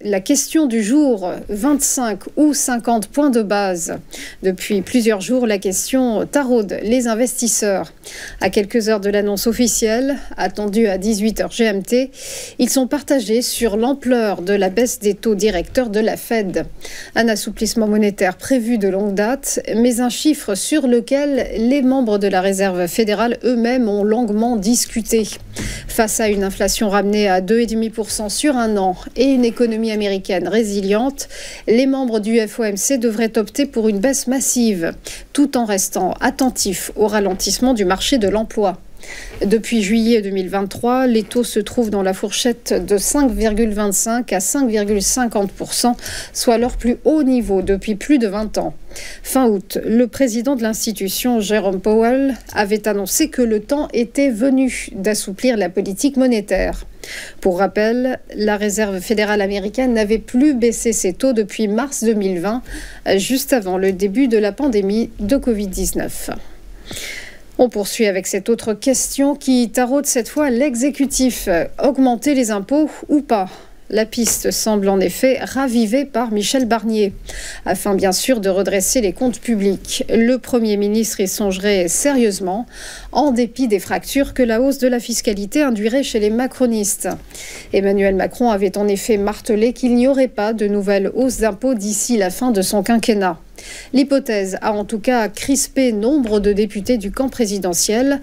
la question du jour, 25 ou 50 points de base. Depuis plusieurs jours, la question taraude les investisseurs. À quelques heures de l'annonce officielle, attendue à 18h GMT, ils sont partagés sur l'ampleur de la baisse des taux directeurs de la Fed. Un assouplissement monétaire prévu de longue date, mais un chiffre sur lequel les membres de la Réserve fédérale eux-mêmes ont longuement discuté. Face à une inflation ramenée à 2,5% sur un an et une économie américaine résiliente, les membres du FOMC devraient opter pour une baisse massive, tout en restant attentifs au ralentissement du marché de l'emploi. Depuis juillet 2023, les taux se trouvent dans la fourchette de 5,25 à 5,50%, soit leur plus haut niveau depuis plus de 20 ans. Fin août, le président de l'institution, Jerome Powell, avait annoncé que le temps était venu d'assouplir la politique monétaire. Pour rappel, la Réserve fédérale américaine n'avait plus baissé ses taux depuis mars 2020, juste avant le début de la pandémie de Covid-19. On poursuit avec cette autre question qui taraude cette fois l'exécutif. Augmenter les impôts ou pas ? La piste semble en effet ravivée par Michel Barnier. Afin bien sûr de redresser les comptes publics, le Premier ministre y songerait sérieusement, en dépit des fractures que la hausse de la fiscalité induirait chez les macronistes. Emmanuel Macron avait en effet martelé qu'il n'y aurait pas de nouvelle hausse d'impôts d'ici la fin de son quinquennat. L'hypothèse a en tout cas crispé nombre de députés du camp présidentiel,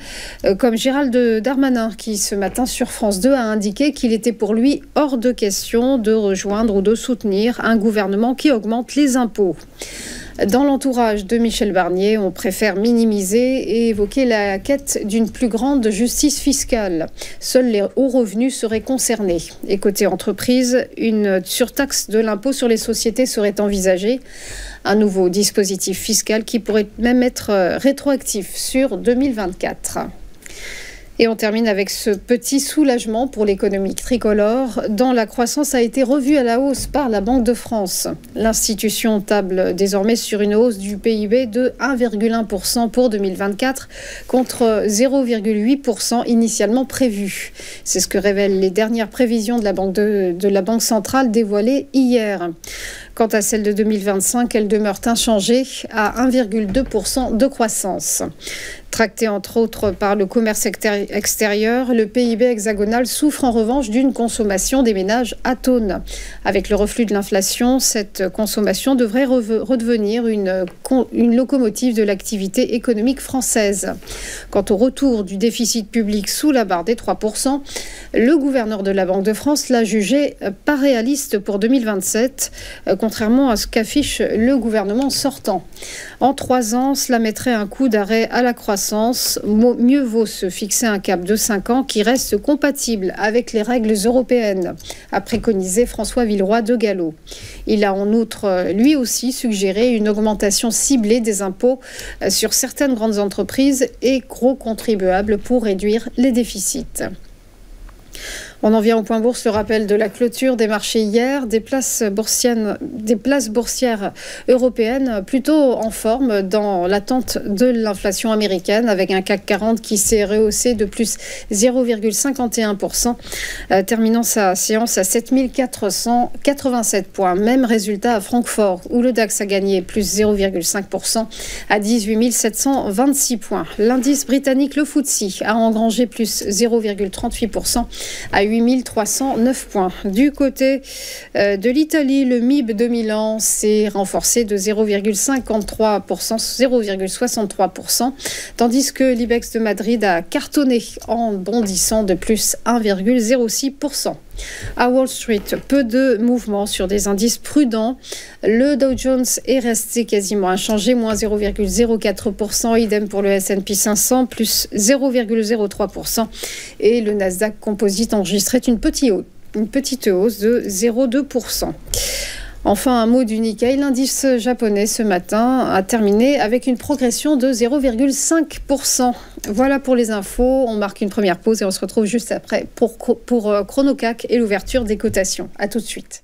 comme Gérald Darmanin, qui ce matin sur France 2 a indiqué qu'il était pour lui hors de question de rejoindre ou de soutenir un gouvernement qui augmente les impôts. Dans l'entourage de Michel Barnier, on préfère minimiser et évoquer la quête d'une plus grande justice fiscale. Seuls les hauts revenus seraient concernés. Et côté entreprise, une surtaxe de l'impôt sur les sociétés serait envisagée. Un nouveau dispositif fiscal qui pourrait même être rétroactif sur 2024. Et on termine avec ce petit soulagement pour l'économie tricolore, dont la croissance a été revue à la hausse par la Banque de France. L'institution table désormais sur une hausse du PIB de 1,1% pour 2024 contre 0,8% initialement prévu. C'est ce que révèlent les dernières prévisions de la Banque centrale dévoilées hier. Quant à celle de 2025, elles demeurent inchangées à 1,2% de croissance. Tracté entre autres par le commerce extérieur, le PIB hexagonal souffre en revanche d'une consommation des ménages atone. Avec le reflux de l'inflation, cette consommation devrait redevenir une locomotive de l'activité économique française. Quant au retour du déficit public sous la barre des 3%, le gouverneur de la Banque de France l'a jugé pas réaliste pour 2027, contrairement à ce qu'affiche le gouvernement sortant. En 3 ans, cela mettrait un coup d'arrêt à la croissance. Mieux vaut se fixer un cap de 5 ans qui reste compatible avec les règles européennes, a préconisé François Villeroy de Galhau. Il a en outre, lui aussi, suggéré une augmentation ciblée des impôts sur certaines grandes entreprises et gros contribuables pour réduire les déficits. On en vient au point bourse, le rappel de la clôture des marchés hier, des places boursières européennes plutôt en forme dans l'attente de l'inflation américaine, avec un CAC 40 qui s'est rehaussé de plus 0,51%, terminant sa séance à 7487 points. Même résultat à Francfort, où le DAX a gagné plus 0,5% à 18 726 points. L'indice britannique, le FTSE, a engrangé plus 0,38% à 8309 points. Du côté de l'Italie, le MIB de Milan s'est renforcé de 0,53%, 0,63%, tandis que l'IBEX de Madrid a cartonné en bondissant de plus 1,06%. À Wall Street, peu de mouvements sur des indices prudents. Le Dow Jones est resté quasiment inchangé, moins 0,04%. Idem pour le S&P 500, plus 0,03%. Et le Nasdaq Composite enregistrait une petite hausse de 0,2%. Enfin, un mot du Nikkei, l'indice japonais ce matin a terminé avec une progression de 0,5%. Voilà pour les infos, on marque une première pause et on se retrouve juste après pour ChronoCAC et l'ouverture des cotations. À tout de suite.